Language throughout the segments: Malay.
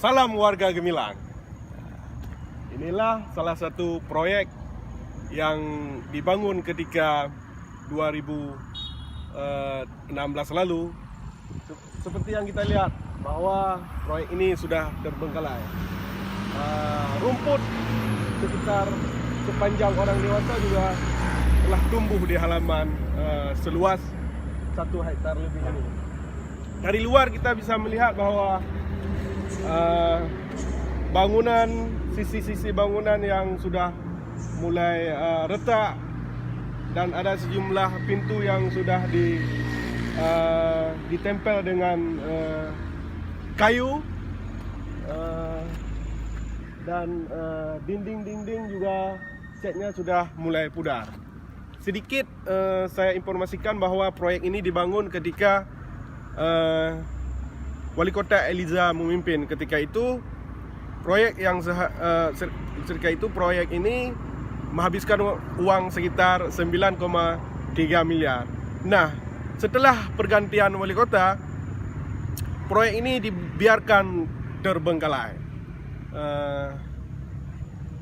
Salam warga Gemilang. Inilah salah satu proyek yang dibangun ketika 2016 lalu. Seperti yang kita lihat bahwa proyek ini sudah terbengkalai. Rumput sekitar sepanjang orang dewasa juga telah tumbuh di halaman seluas 1 hektar lebih ini. Dari luar kita bisa melihat bahwa bangunan, sisi-sisi bangunan yang sudah mulai retak, dan ada sejumlah pintu yang sudah ditempel dengan kayu, dan dinding-dinding juga catnya sudah mulai pudar. Sedikit saya informasikan bahwa proyek ini dibangun ketika Wali Kota Eliza memimpin. Ketika itu proyek ini menghabiskan uang sekitar 9,3 miliar. Nah, setelah pergantian wali kota, proyek ini dibiarkan terbengkalai.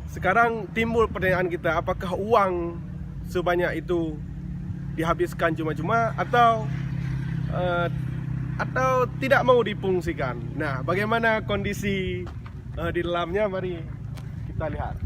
Sekarang timbul pertanyaan kita, apakah uang sebanyak itu dihabiskan cuma-cuma atau tidak mau difungsikan. Nah, bagaimana kondisi di dalamnya? Mari kita lihat.